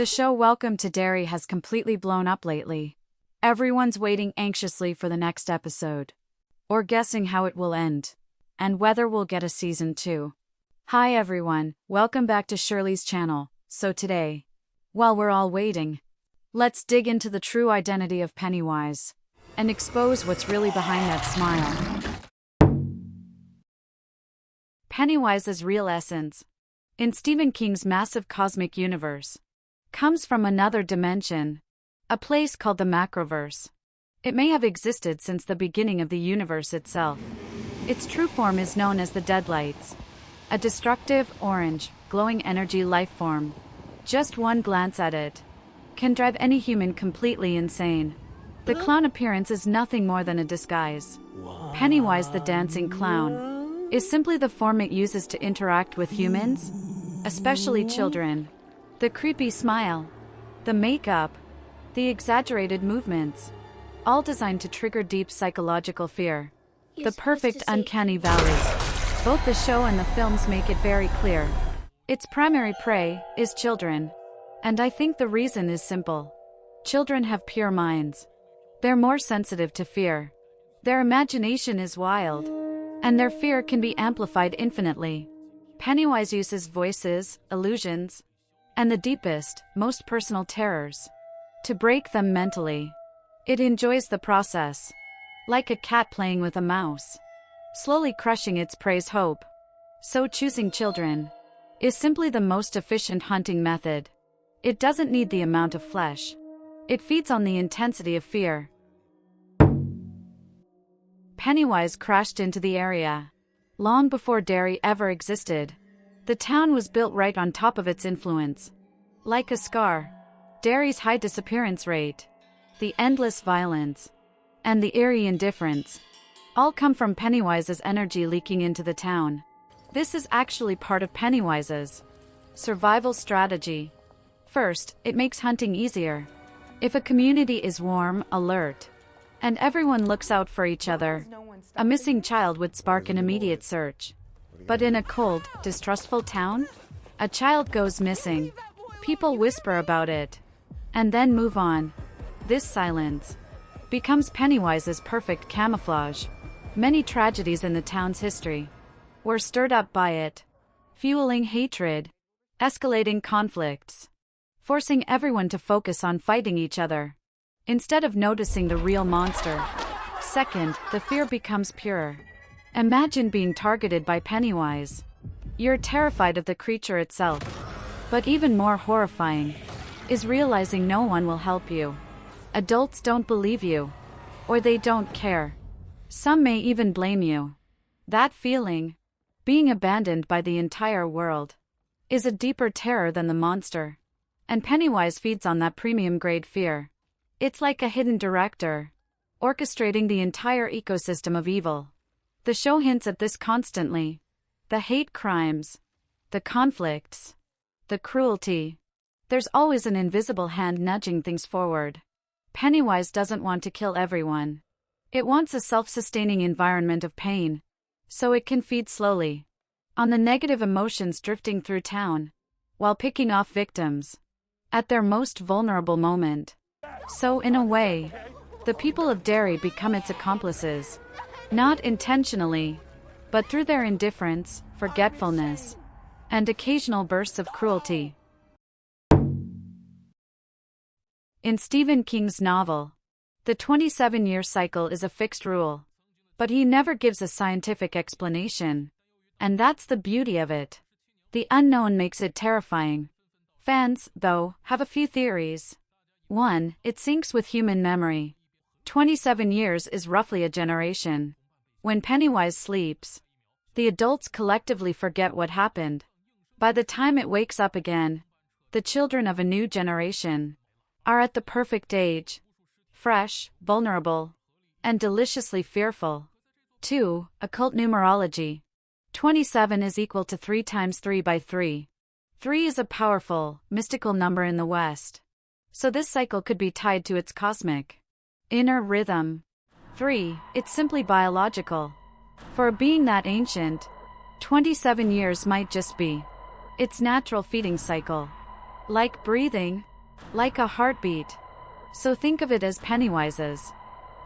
The show Welcome to Derry has completely blown up lately. Everyone's waiting anxiously for the next episode. Or guessing how it will end. And whether we'll get a season 2. Hi everyone, welcome back to Shirley's channel. So today, while we're all waiting, let's dig into the true identity of Pennywise. And expose what's really behind that smile. Pennywise's real essence, in Stephen King's massive cosmic universe, comes from another dimension, a place called the Macroverse. It may have existed since the beginning of the universe itself. Its true form is known as the Deadlights, a destructive, orange, glowing energy life form. Just one glance at it can drive any human completely insane. The clown appearance is nothing more than a disguise. Pennywise the dancing clown is simply the form it uses to interact with humans, especially children. The creepy smile, the makeup, the exaggerated movements, all designed to trigger deep psychological fear. The perfect uncanny valley. Both the show and the films make it very clear. Its primary prey is children. And I think the reason is simple. Children have pure minds. They're more sensitive to fear. Their imagination is wild. And their fear can be amplified infinitely. Pennywise uses voices, illusions, and the deepest, most personal terrors to break them mentally. It enjoys the process, like a cat playing with a mouse, slowly crushing its prey's hope. So choosing children is simply the most efficient hunting method. It doesn't need the amount of flesh. It feeds on the intensity of fear. Pennywise crashed into the area long before Derry ever existed. The town was built right on top of its influence. Like a scar, Derry's high disappearance rate, the endless violence, and the eerie indifference all come from Pennywise's energy leaking into the town. This is actually part of Pennywise's survival strategy. First, it makes hunting easier. If a community is warm, alert, and everyone looks out for each other, a missing child would spark an immediate search. But in a cold, distrustful town, a child goes missing. People whisper about it, and then move on. This silence becomes Pennywise's perfect camouflage. Many tragedies in the town's history were stirred up by it, fueling hatred, escalating conflicts, forcing everyone to focus on fighting each other, instead of noticing the real monster. Second, the fear becomes purer. Imagine being targeted by Pennywise. You're terrified of the creature itself. But even more horrifying is realizing no one will help you. Adults don't believe you, or they don't care. Some may even blame you. That feeling, being abandoned by the entire world, is a deeper terror than the monster. And Pennywise feeds on that premium-grade fear. It's like a hidden director, orchestrating the entire ecosystem of evil. The show hints at this constantly. The hate crimes, the conflicts, the cruelty. There's always an invisible hand nudging things forward. Pennywise doesn't want to kill everyone. It wants a self-sustaining environment of pain, so it can feed slowly on the negative emotions drifting through town, while picking off victims at their most vulnerable moment. So in a way, the people of Derry become its accomplices. Not intentionally, but through their indifference, forgetfulness, and occasional bursts of cruelty. In Stephen King's novel, the 27-year cycle is a fixed rule. But he never gives a scientific explanation. And that's the beauty of it. The unknown makes it terrifying. Fans, though, have a few theories. 1. It syncs with human memory. 27 years is roughly a generation. When Pennywise sleeps, the adults collectively forget what happened. By the time it wakes up again, the children of a new generation are at the perfect age. Fresh, vulnerable, and deliciously fearful. 2. Occult numerology. 27 is equal to 3 times 3 by 3. 3 is a powerful, mystical number in the West. So this cycle could be tied to its cosmic inner rhythm. 3. It's simply biological. For a being that ancient, 27 years might just be its natural feeding cycle. Like breathing, like a heartbeat. So think of it as Pennywise's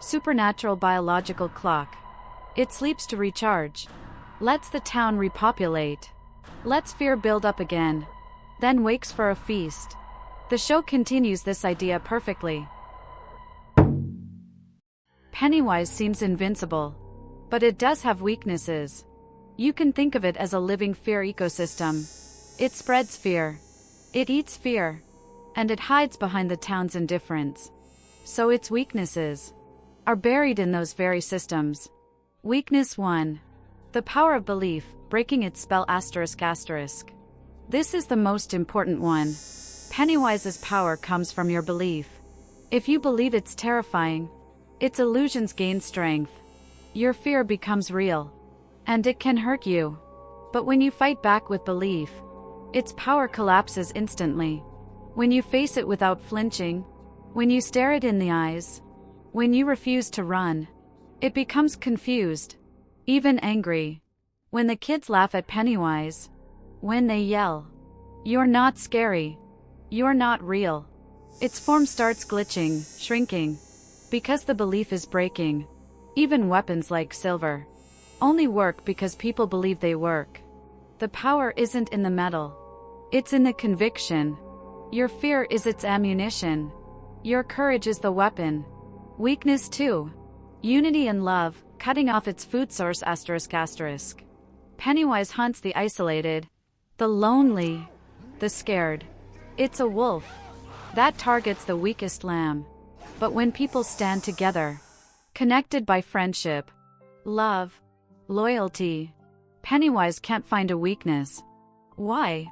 supernatural biological clock. It sleeps to recharge, lets the town repopulate, lets fear build up again, then wakes for a feast. The show continues this idea perfectly. Pennywise seems invincible, but it does have weaknesses. You can think of it as a living fear ecosystem. It spreads fear, it eats fear, and it hides behind the town's indifference. So its weaknesses are buried in those very systems. Weakness 1. The power of belief, breaking its spell ***. This is the most important one. Pennywise's power comes from your belief. If you believe it's terrifying, its illusions gain strength. Your fear becomes real, and it can hurt you. But when you fight back with belief, its power collapses instantly. When you face it without flinching, when you stare it in the eyes, when you refuse to run, it becomes confused, even angry. When the kids laugh at Pennywise, when they yell, "You're not scary, you're not real," its form starts glitching, shrinking, because the belief is breaking. Even weapons like silver only work because people believe they work. The power isn't in the metal, it's in the conviction. Your fear is its ammunition. Your courage is the weapon. Weakness 2. Unity and love, cutting off its food source ***. Pennywise hunts the isolated, the lonely, the scared. It's a wolf that targets the weakest lamb. But when people stand together, connected by friendship, love, loyalty, Pennywise can't find a weakness. Why?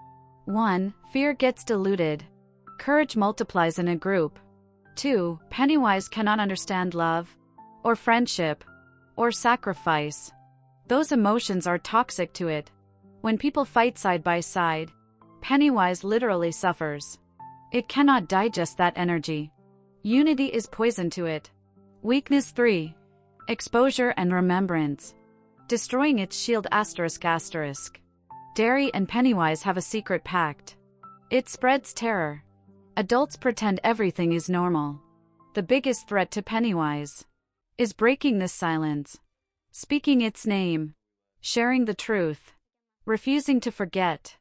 1. Fear gets diluted. Courage multiplies in a group. 2. Pennywise cannot understand love, or friendship, or sacrifice. Those emotions are toxic to it. When people fight side by side, Pennywise literally suffers. It cannot digest that energy. Unity is poison to it. Weakness 3. Exposure and remembrance, destroying its shield ***. Derry and Pennywise have a secret pact. It spreads terror. Adults pretend everything is normal. The biggest threat to Pennywise is breaking this silence, speaking its name, sharing the truth, refusing to forget.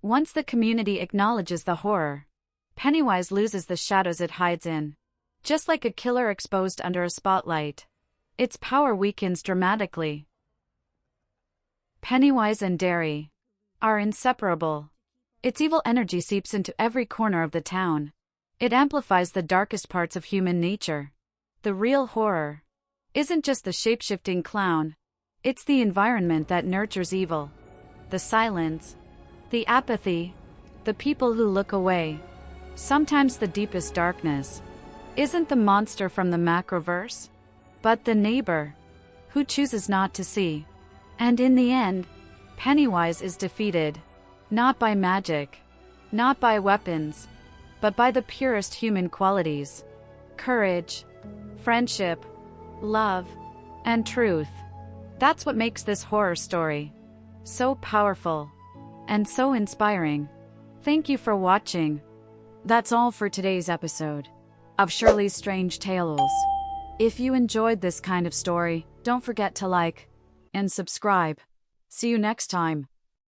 Once the community acknowledges the horror, Pennywise loses the shadows it hides in. Just like a killer exposed under a spotlight, its power weakens dramatically. Pennywise and Derry are inseparable. Its evil energy seeps into every corner of the town. It amplifies the darkest parts of human nature. The real horror isn't just the shape-shifting clown, it's the environment that nurtures evil. The silence, the apathy, the people who look away. Sometimes the deepest darkness isn't the monster from the macroverse, but the neighbor who chooses not to see. And in the end, Pennywise is defeated. Not by magic, not by weapons, but by the purest human qualities: courage, friendship, love, and truth. That's what makes this horror story so powerful and so inspiring. Thank you for watching. That's all for today's episode of Shirley's Strange Tales. If you enjoyed this kind of story, don't forget to like and subscribe. See you next time.